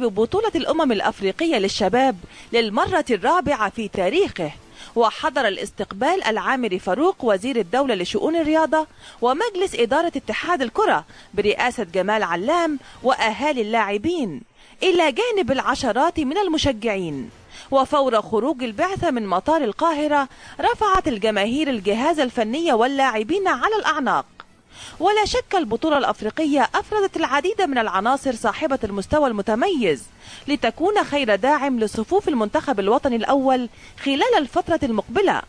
ببطولة الأمم الأفريقية للشباب للمرة الرابعة في تاريخه. وحضر الاستقبال العامري فاروق وزير الدولة لشؤون الرياضة ومجلس إدارة اتحاد الكرة برئاسة جمال علام وأهالي اللاعبين، إلى جانب العشرات من المشجعين. وفور خروج البعثة من مطار القاهرة رفعت الجماهير الجهاز الفني واللاعبين على الأعناق. ولا شك البطولة الأفريقية أفردت العديد من العناصر صاحبة المستوى المتميز لتكون خير داعم لصفوف المنتخب الوطني الأول خلال الفترة المقبلة.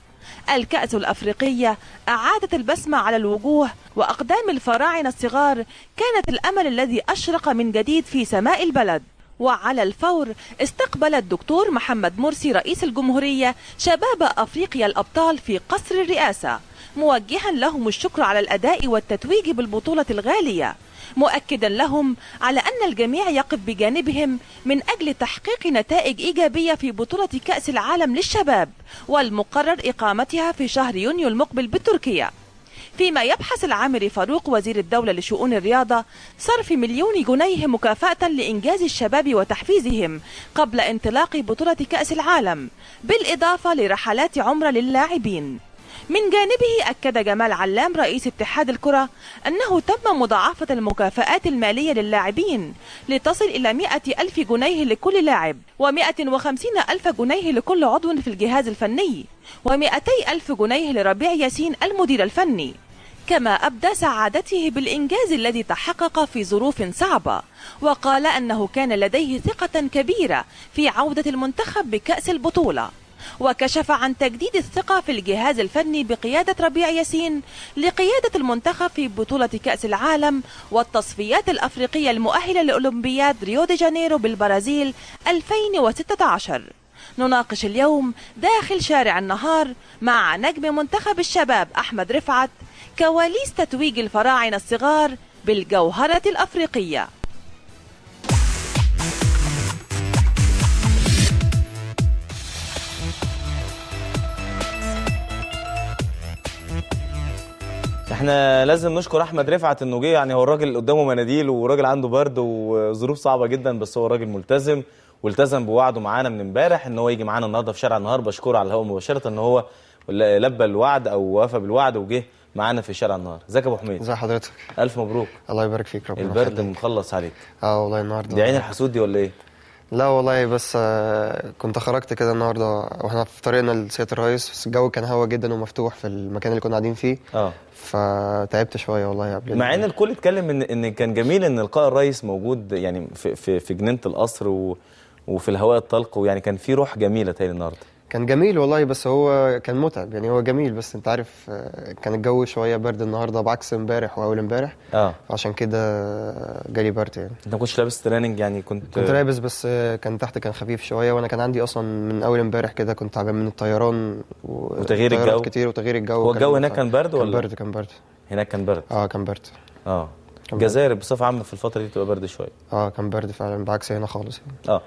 الكأس الأفريقية أعادت البسمة على الوجوه، وأقدام الفراعنة الصغار كانت الأمل الذي أشرق من جديد في سماء البلد. وعلى الفور استقبل الدكتور محمد مرسي رئيس الجمهورية شباب أفريقيا الأبطال في قصر الرئاسة، موجها لهم الشكر على الأداء والتتويج بالبطولة الغالية، مؤكدا لهم على أن الجميع يقف بجانبهم من أجل تحقيق نتائج إيجابية في بطولة كأس العالم للشباب، والمقرر إقامتها في شهر يونيو المقبل بتركيا. فيما يبحث العامري فاروق وزير الدولة لشؤون الرياضة صرف 1,000,000 جنيه مكافأة لإنجاز الشباب وتحفيزهم قبل انطلاق بطولة كأس العالم، بالإضافة لرحلات عمرة للاعبين. من جانبه أكد جمال علام رئيس اتحاد الكرة أنه تم مضاعفة المكافآت المالية للاعبين لتصل إلى 100,000 جنيه لكل لاعب، و150,000 جنيه لكل عضو في الجهاز الفني، و200,000 جنيه لربيع ياسين المدير الفني. كما أبدى سعادته بالإنجاز الذي تحقق في ظروف صعبة، وقال أنه كان لديه ثقة كبيرة في عودة المنتخب بكأس البطولة. وكشف عن تجديد الثقة في الجهاز الفني بقيادة ربيع ياسين لقيادة المنتخب في بطولة كأس العالم والتصفيات الأفريقية المؤهلة لأولمبياد ريو دي جانيرو بالبرازيل 2016. نناقش اليوم داخل شارع النهار مع نجم منتخب الشباب أحمد رفعت كواليس تتويج الفراعنة الصغار بالجوهرة الأفريقية. احنا لازم نشكر احمد رفعت انه جه، يعني هو الراجل قدامه مناديل وراجل عنده برد وظروف صعبه جدا، بس هو راجل ملتزم والتزم بوعده معانا من امبارح ان هو يجي معانا النهارده في شارع النهار. بشكره على الهواء مباشره ان هو لبى الوعد او وفى بالوعد وجه معانا في شارع النهار. ازيك يا ابو حميد؟ ازي حضرتك؟ الف مبروك. الله يبارك فيك. ربنا البرد مخلص عليك. والله النهارده دي عين الحسود دي ولا ايه؟ لا والله، بس كنت خرجت كده النهارده واحنا في طريقنا لسيادة الرئيس، بس الجو كان هوا جدا ومفتوح في المكان اللي كنا قاعدين فيه. فتعبت شويه والله قبل. مع ان الكل اتكلم ان كان جميل ان لقاء الرئيس موجود يعني في جنينه القصر وفي الهواء الطلق، ويعني كان في روح جميله تاني النهارده. كان جميل والله، بس هو كان متعب. يعني هو جميل بس انت عارف كان الجو شويه برد النهارده بعكس امبارح واول امبارح. عشان كده جالي برد. يعني انت ما كنتش لابس تريننج؟ يعني كنت لابس، بس كان تحت كان خفيف شويه، وانا كان عندي اصلا من اول امبارح كده كنت تعبان من الطيران وتغيير الجو كتير وتغيير الجو. هو الجو هناك كان برد ولا؟ كان برد هناك كان برد. كان برد. الجزائر بصفه عامه في الفتره دي بتبقى برد شويه. كان برد فعلا بعكس هنا خالص يعني.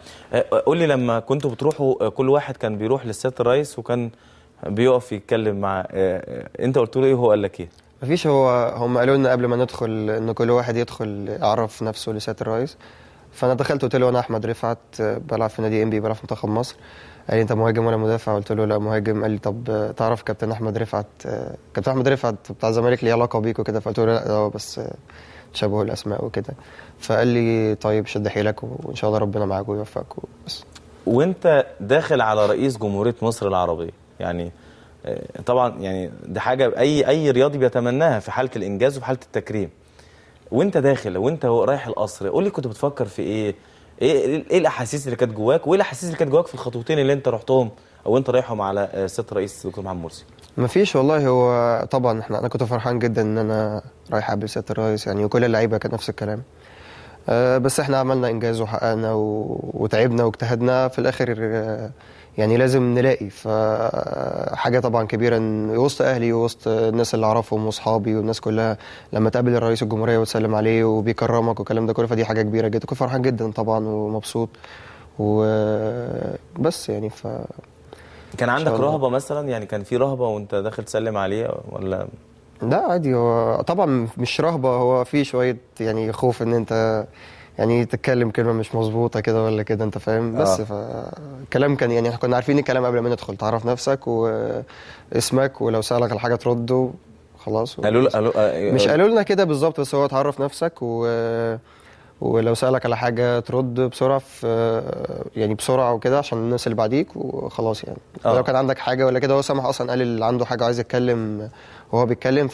قول لي لما كنتوا بتروحوا كل واحد كان بيروح للسيادة الرئيس وكان بيقف يتكلم مع انت قلت له ايه وهو قال لك ايه؟ مفيش، هم قالوا لنا قبل ما ندخل ان كل واحد يدخل يعرف نفسه لسيادة الرئيس. فانا دخلت قلت له انا احمد رفعت بلعب في نادي انبي، بلعب في منتخب مصر. قال لي انت مهاجم ولا مدافع؟ قلت له لا مهاجم. قال لي طب تعرف كابتن احمد رفعت بتاع الزمالك ليه علاقه بيك وكده؟ فقلت له لا بس تشابه الاسماء وكده. فقال لي طيب شد حيلك وان شاء الله ربنا معاك ويوفقك بس. وانت داخل على رئيس جمهوريه مصر العربيه، يعني طبعا يعني دي حاجه اي رياضي بيتمناها في حاله الانجاز وفي حاله التكريم. وانت داخل وانت رايح القصر، قول لي كنت بتفكر في ايه الاحاسيس اللي كانت جواك، وايه الاحاسيس اللي كانت جواك في الخطوتين اللي انت رحتهم او انت رايحهم على سياده الرئيس الدكتور محمد مرسي؟ مفيش والله، هو طبعا انا كنت فرحان جدا ان انا رايح اقابل سياده الرئيس يعني، وكل اللعيبه كان نفس الكلام. بس احنا عملنا انجاز وحققنا وتعبنا واجتهدنا في الاخر. يعني لازم نلاقي حاجه طبعا كبيره ان وسط اهلي ووسط الناس اللي اعرفهم واصحابي والناس كلها لما تقابل الرئيس الجمهوريه وتسلم عليه وبيكرمك والكلام ده كله، فدي حاجه كبيره جدا. كنت فرحان جدا طبعا ومبسوط وبس يعني. كان عندك رهبه مثلا؟ يعني كان في رهبه وانت داخل تسلم عليه ولا؟ لا عادي، هو طبعا مش رهبه، هو في شويه يعني خوف ان انت يعني تتكلم كلمه مش مظبوطه كده ولا كده، انت فاهم. بس فالكلام كان يعني احنا كنا عارفين الكلام قبل ما ندخل، تعرف نفسك واسمك، ولو سالك على حاجه ترده خلاص. مش قالوا لنا كده بالظبط، بس هو تعرف نفسك ولو سألك على حاجة ترد بسرعة، في يعني بسرعة وكده عشان الناس اللي بعديك وخلاص يعني. لو كان عندك حاجة ولا كده، هو سامح أصلا قال اللي عنده حاجة عايز يتكلم وهو بيتكلم،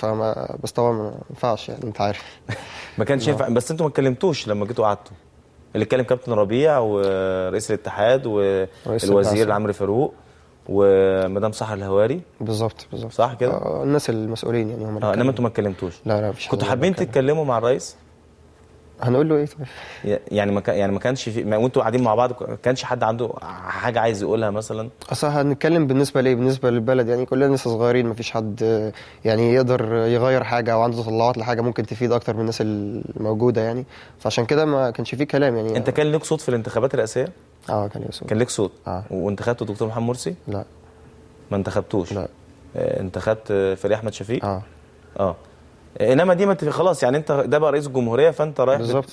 بس طبعا ما ينفعش يعني، أنت عارف. ما كانش ينفع. بس أنتوا ما اتكلمتوش لما جيتوا قعدتوا؟ اللي اتكلم كابتن ربيع ورئيس الاتحاد والوزير عمرو فاروق ومدام سحر الهواري. بالظبط صح كده؟ الناس المسؤولين يعني هم اللي انما انتوا ما اتكلمتوش؟ لا مفيش. كنتوا حابين تتكلموا مع الرئيس؟ هنقول له ايه طيب؟ يعني ما كانش في وانتوا قاعدين مع بعض ما كانش حد عنده حاجه عايز يقولها مثلا؟ اصل هنتكلم بالنسبه ليه؟ بالنسبه للبلد يعني، كلنا لسه صغيرين، ما فيش حد يعني يقدر يغير حاجه او عنده تطلعات لحاجه ممكن تفيد اكتر من الناس الموجوده يعني، فعشان كده ما كانش فيه كلام يعني. انت كان لك صوت في الانتخابات الرئاسيه؟ كان لي صوت. كان لك صوت؟ وانتخبت الدكتور محمد مرسي؟ لا ما انتخبتوش؟ لا. انتخبت فريق احمد شفيق؟ انما دي ما خلاص يعني، انت ده بقى رئيس الجمهوريه فانت رايح بالظبط.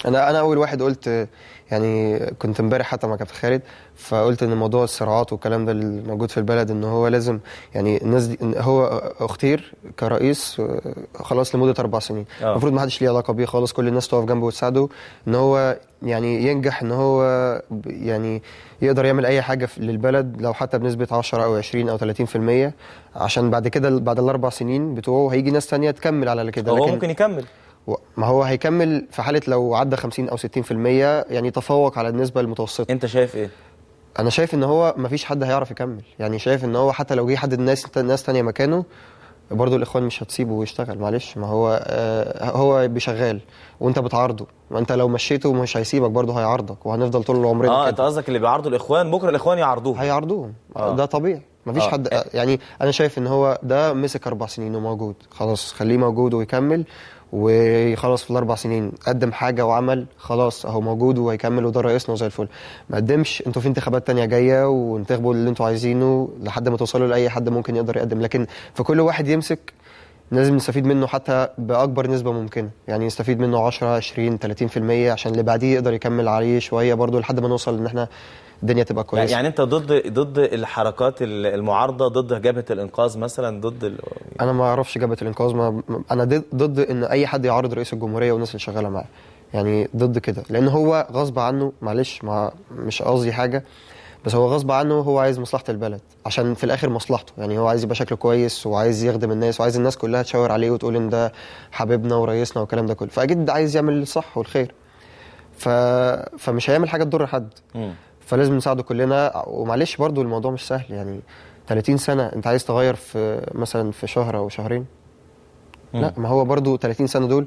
انا اول واحد قلت يعني، كنت امبارح حتى مع كابتن خالد، فقلت ان موضوع الصراعات والكلام ده اللي موجود في البلد، ان هو لازم يعني الناس دي هو اختير كرئيس خلاص لمده 4 سنين. المفروض ما حدش ليه علاقه بيه خالص، كل الناس تقف جنبه وتساعده ان هو يعني ينجح، ان هو يعني يقدر يعمل اي حاجه للبلد، لو حتى بنسبه 10 او 20 او 30%، عشان بعد كده بعد ال4 سنين بتوعه هيجي ناس ثانيه تكمل على كده. هو ممكن يكمل، ما هو هيكمل في حاله لو عدى 50 او 60%، يعني تفوق على النسبه المتوسطه. انت شايف ايه؟ انا شايف ان هو ما فيش حد هيعرف يكمل يعني، شايف ان هو حتى لو جه حد ناس ثانيه مكانه برضه الاخوان مش هتسيبه ويشتغل، معلش. ما هو هو بيشغال وانت بتعارضه، ما انت لو مشيته مش هيسيبك، برضه هيعارضك، وهنفضل طول عمرنا كده. انت قصدك اللي بيعارضوا الاخوان بكره الاخوان هيعارضوهم. ده طبيعي، ما فيش حد يعني. انا شايف ان هو ده مسك 4 سنين وموجود، خلاص خليه موجود ويكمل، وخلاص في ال4 سنين قدم حاجه وعمل، خلاص اهو موجود وهيكمل، وده رئيسنا وزي الفل. ما قدمش، انتوا في انتخابات تانية جايه وانتخبوا اللي انتوا عايزينه لحد ما توصلوا لاي حد ممكن يقدر يقدم، لكن فكل واحد يمسك لازم نستفيد منه حتى باكبر نسبه ممكنه يعني، نستفيد منه 10 20 30% عشان اللي بعديه يقدر يكمل عليه شويه برضو لحد ما نوصل ان احنا الدنيا تبقى كويسه. يعني انت ضد الحركات المعارضه، ضد جبهه الانقاذ مثلا، ضد انا ما اعرفش جبهه الانقاذ، انا ضد ان اي حد يعارض رئيس الجمهوريه والناس اللي شغاله معاه يعني، ضد كده، لان هو غصب عنه، معلش مش قصدي حاجه، بس هو غصب عنه، هو عايز مصلحه البلد عشان في الاخر مصلحته يعني، هو عايز يبقى شكله كويس وعايز يخدم الناس وعايز الناس كلها تشاور عليه وتقول ان ده حبيبنا ورئيسنا والكلام ده كله، فاكيد عايز يعمل الصح والخير، فمش هيعمل حاجه تضر حد. فلازم نساعده كلنا، ومعلش برضو الموضوع مش سهل يعني، 30 سنه انت عايز تغير في مثلا في شهر او شهرين؟ لا، ما هو برضو 30 سنه دول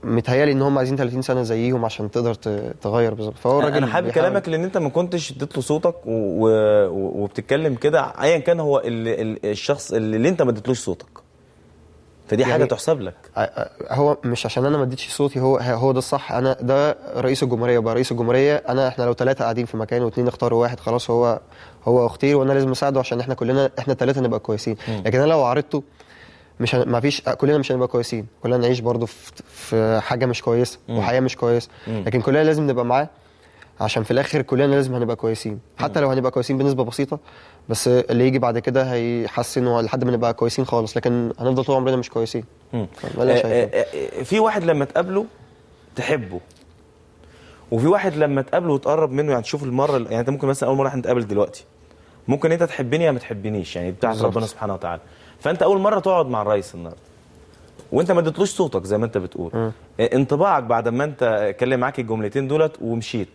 متهيالي ان هم عايزين 30 سنه زيهم عشان تقدر تغير بالظبط. فهو الراجل انا حابب كلامك، لان انت ما كنتش اديت له صوتك وبتتكلم كده ايا كان هو الشخص اللي انت ما اديتلوش صوتك، فدي يعني حاجه تحسب لك. هو مش عشان انا ما اديتش صوتي، هو ده الصح، انا ده رئيس الجمهوريه، يبقى رئيس الجمهوريه، احنا لو 3 قاعدين في مكان و2 اختاروا واحد، خلاص هو اختير وانا لازم اساعده عشان احنا كلنا احنا ال3 نبقى كويسين. لكن انا لو عارضته ما فيش، كلنا مش هنبقى كويسين، كلنا نعيش برضو في حاجه مش كويسه وحياه مش كويسه، لكن كلنا لازم نبقى معاه عشان في الاخر كلنا لازم هنبقى كويسين، حتى لو هنبقى كويسين بنسبه بسيطه، بس اللي يجي بعد كده هيحسن لحد ما نبقى كويسين خالص، لكن هنفضل طول عمرنا مش كويسين. في واحد لما تقابله تحبه، وفي واحد لما تقابله وتقرب منه، يعني تشوف المره، يعني انت ممكن مثلا اول مره احنا نتقابل دلوقتي، ممكن انت تحبني يا ما تحبنيش، يعني بتاعت ربنا سبحانه وتعالى. فانت اول مره تقعد مع الرئيس النهارده وانت ما اديتلوش صوتك زي ما انت بتقول، انطباعك بعد ما انت اتكلم معاك الجملتين دولت ومشيت،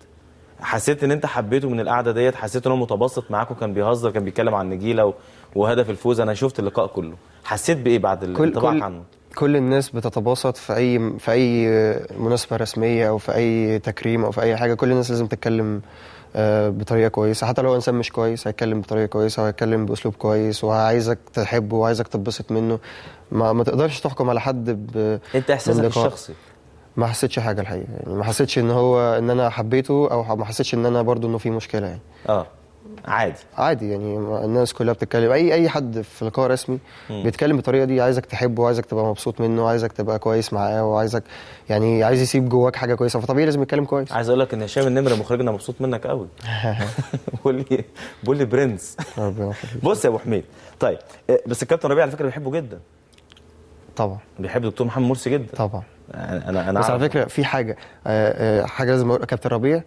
حسيت ان انت حبيته من القعده ديت؟ حسيت ان هو متبسط معاك وكان بيهزر، كان بيتكلم عن النجيله وهدف الفوز؟ انا شفت اللقاء كله، حسيت بايه بعد انطباعك عنه؟ كل الناس بتتباسط في اي مناسبه رسميه او في اي تكريم او في اي حاجه، كل الناس لازم تتكلم بطريقه كويسه، حتى لو انسان مش كويس هيتكلم بطريقه كويسه وهيتكلم باسلوب كويس وعايزك تحبه وعايزك تتبسط منه. ما تقدرش تحكم على حد انت احساسك الشخصي؟ ما حسيتش حاجه الحقيقه يعني، ما حسيتش ان انا حبيته، او ما حسيتش ان انا برضو انه في مشكله يعني. عادي يعني الناس كلها بتتكلم، اي حد في لقاء رسمي بيتكلم بالطريقه دي، عايزك تحبه، عايزك تبقى مبسوط منه، عايزك تبقى كويس معاه، وعايزك يعني عايز يسيب جواك حاجه كويسه، فطبيعي لازم يتكلم كويس. عايز اقول لك ان هشام النمره مخرجنا مبسوط منك قوي. بقول لي برنس. ربنا يخليك. بص يا ابو حميد، طيب بس الكابتن ربيع على فكره بيحبه جدا. طبعا بيحب دكتور محمد مرسي جدا. طبعا. انا بس على فكره في حاجه لازم اقول، كابتن ربيع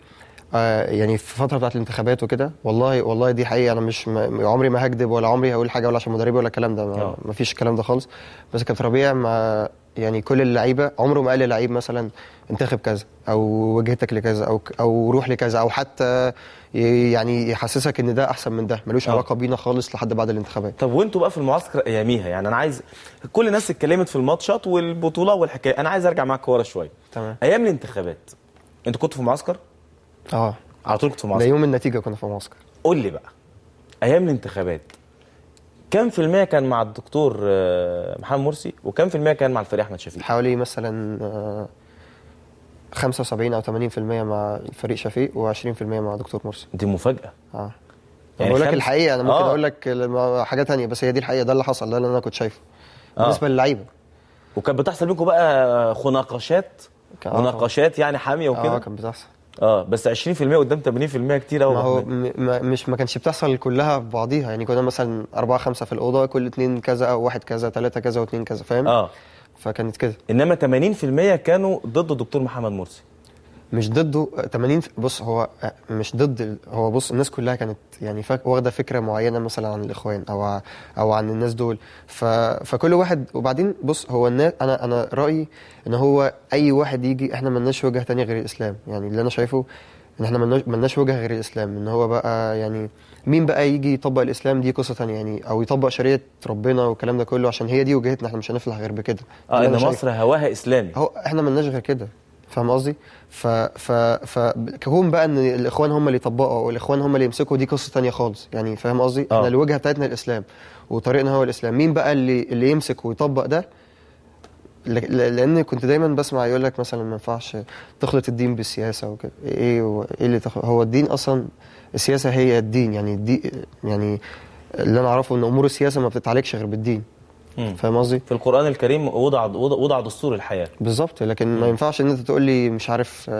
يعني في الفتره بتاعت الانتخابات وكده، والله دي حقيقه، انا مش عمري ما هكذب ولا عمري هقول حاجه ولا عشان مدربي ولا الكلام ده، ما فيش الكلام ده خالص. بس كابتن ربيع ما يعني كل اللعيبه عمره ما قال للعيب مثلا انتخب كذا او وجهتك لكذا او روح لكذا، او حتى يعني يحسسك ان ده احسن من ده، ملوش علاقه بينا خالص لحد بعد الانتخابات. طب وانتوا بقى في المعسكر اياميها، يعني انا عايز كل الناس اتكلمت في الماتشات والبطوله والحكايه، انا عايز ارجع معاك ورا شويه. تمام. ايام الانتخابات انتوا كنتوا في معسكر؟ على طول كنت في معسكر؟ ده يوم النتيجه كنا في معسكر. قول لي بقى، ايام الانتخابات كم في المية كان مع الدكتور محمد مرسي وكم في المية كان مع الفريق احمد شفيق؟ حوالي مثلا 75 او 80% مع الفريق شفيق و20% مع دكتور مرسي. دي مفاجاه. يعني بقول لك الحقيقه، انا ممكن اقول لك حاجه ثانيه، بس هي دي الحقيقه، ده اللي حصل، ده اللي انا كنت شايفه بالنسبه للعيبه. وكانت بتحصل بينكم بقى مناقشات يعني حاميه وكده؟ كانت بتحصل. بس 20% قدام 80% كتير قوي. ما هو ما كانش بتحصل كلها في بعضيها، يعني كنا مثلا 4-5 في الاوضه، كل 2 كذا او 1 كذا 3 كذا و2 كذا، فاهم؟ فكانت كده. انما 80% كانوا ضد الدكتور محمد مرسي. مش ضده 80. بص هو مش ضد، هو بص الناس كلها كانت يعني واخده فكره معينه مثلا عن الاخوان او عن الناس دول، فكل واحد. وبعدين بص هو الناس، انا رايي ان هو اي واحد يجي، احنا ملناش وجهه ثانيه غير الاسلام، يعني اللي انا شايفه ان احنا ملناش وجهه غير الاسلام، ان هو بقى يعني مين بقى يجي يطبق الاسلام دي قصه ثانيه يعني، او يطبق شريعه ربنا والكلام ده كله، عشان هي دي وجهتنا، احنا مش هنفلح غير بكده. ان مصر هواها اسلامي، هو احنا ملناش غير كده، فاهم قصدي؟ فكون بقى ان الاخوان هم اللي يطبقوا والاخوان هم اللي يمسكوا، دي قصه ثانيه خالص يعني، فاهم قصدي؟ احنا الوجهه بتاعتنا الاسلام وطريقنا هو الاسلام، مين بقى اللي يمسك ويطبق ده؟ لان كنت دايما بسمع يقول لك مثلا ما ينفعش تخلط الدين بالسياسه وكده. ايه اللي هو الدين اصلا، السياسه هي الدين، يعني يعني اللي انا اعرفه ان امور السياسه ما بتتعالجش غير بالدين، فاهم قصدي؟ في القرآن الكريم وضع دستور الحياة بالظبط، لكن ما ينفعش ان انت تقول لي مش عارف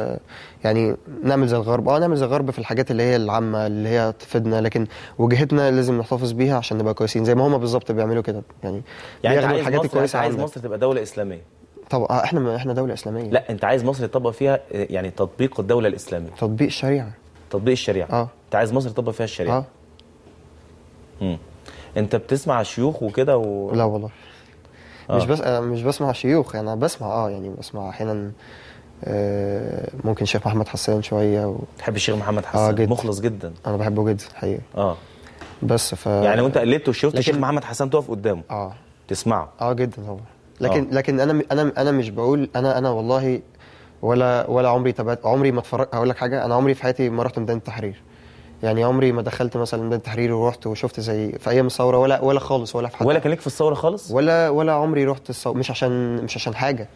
يعني نعمل زي الغرب. نعمل زي الغرب في الحاجات اللي هي العامة اللي هي تفيدنا، لكن وجهتنا لازم نحتفظ بيها عشان نبقى كويسين زي ما هم بالظبط بيعملوا كده، يعني بياخدوا الحاجات الكويسة. عايز مصر تبقى دولة إسلامية؟ طبعا احنا دولة إسلامية. لا انت عايز مصر يطبق فيها يعني تطبيق الدولة الإسلامية، تطبيق الشريعة. انت عايز مصر تطبق فيها الشريعة. انت بتسمع شيوخ وكده لا والله. مش بسمع شيوخ، انا بسمع يعني بسمع احيانا ممكن الشيخ محمد حسان شويه تحب الشيخ محمد حسان؟ جدا. مخلص جدا، انا بحبه جدا حقيقه. بس يعني وانت قلدته وشفت الشيخ محمد حسان تقف قدامه تسمعه؟ جدا طبعا. لكن انا مش بقول انا والله ولا عمري تابعت، عمري ما اتفرجت. هقول لك حاجه، انا عمري في حياتي ما رحت ميدان التحرير، يعني عمري ما دخلت مثلا ميدان التحرير ورحت وشفت زي في ايام الثوره، ولا خالص، ولا في حد، ولا كان ليك في الثوره خالص، ولا عمري رحت الثوره. مش عشان حاجه،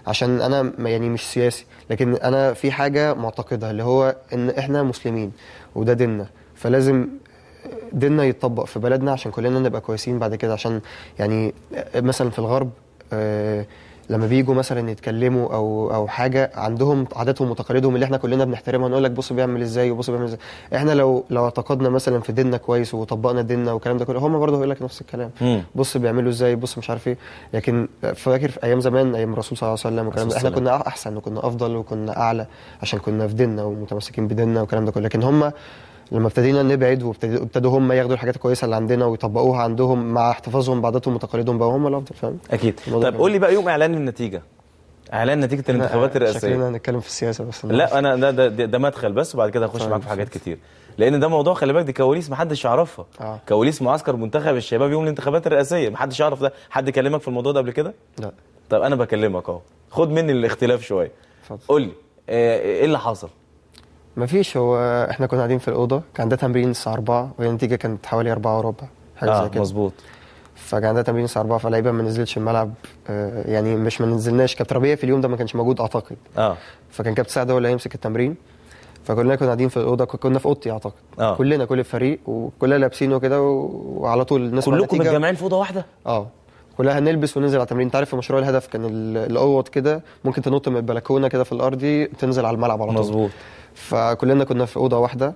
عشان انا يعني مش سياسي، لكن انا في حاجه معتقدها اللي هو ان احنا مسلمين وده ديننا، فلازم ديننا يتطبق في بلدنا عشان كلنا نبقى كويسين بعد كده. عشان يعني مثلا في الغرب لما بييجوا مثلا يتكلموا او حاجه، عندهم عاداتهم وتقاليدهم اللي احنا كلنا بنحترمها، نقول لك بص بيعمل ازاي وبص بيعمل ازاي. احنا لو اعتقدنا مثلا في ديننا كويس وطبقنا ديننا والكلام ده كله، هم برضه هيقول لك نفس الكلام. بص بيعملوا ازاي، بص مش عارف ايه. لكن فاكر في ايام زمان، ايام الرسول صلى الله عليه وسلم والكلام ده، احنا كنا احسن وكنا افضل وكنا اعلى عشان كنا في ديننا ومتمسكين بديننا والكلام ده كله. لكن هم لما ابتدينا نبعد وابتدوا هم ياخدوا الحاجات الكويسه اللي عندنا ويطبقوها عندهم مع احتفاظهم بعاداتهم وتقاليدهم، بقى هم الافضل، فاهم؟ اكيد. طب قول لي بقى يوم اعلان النتيجه، اعلان نتيجه الانتخابات الرئاسيه. شكلنا هنتكلم في السياسه بس. لا انا ده مدخل بس، وبعد كده هخش معاك في حاجات كتير، لان ده موضوع خلي بالك، دي كواليس محدش يعرفها. كواليس معسكر منتخب الشباب يوم الانتخابات الرئاسيه، محدش يعرف ده. حد كلمك في الموضوع ده قبل كده؟ لا. طب انا بكلمك اهو، خد مني الاختلاف شويه. قول لي ايه اللي حصل؟ مفيش. هو احنا كنا قاعدين في الاوضه، كان عندنا تمرين الساعه 4 وهي النتيجه كانت حوالي 4:15 حاجه زي كده. مظبوط. فكان عندنا تمرين الساعه 4، فاللعيبه ما نزلتش الملعب. يعني مش ما نزلناش، كابتن ربيع في اليوم ده ما كانش موجود اعتقد. فكان كابتن سعد هو اللي هيمسك التمرين. فكلنا كنا قاعدين في الاوضه، كنا في اوضتي اعتقد. كلنا كل الفريق وكلنا لابسين وكده، وعلى طول نسمع كلكم النتيجة. متجمعين في اوضه واحده؟ كلها هنلبس وننزل على التمرين. انت عارف في مشروع الهدف كان الاوض كده ممكن تنط من البلكونه كده في الارض تنزل على الملعب على طول. مظبوط. فكلنا كنا في اوضه واحده.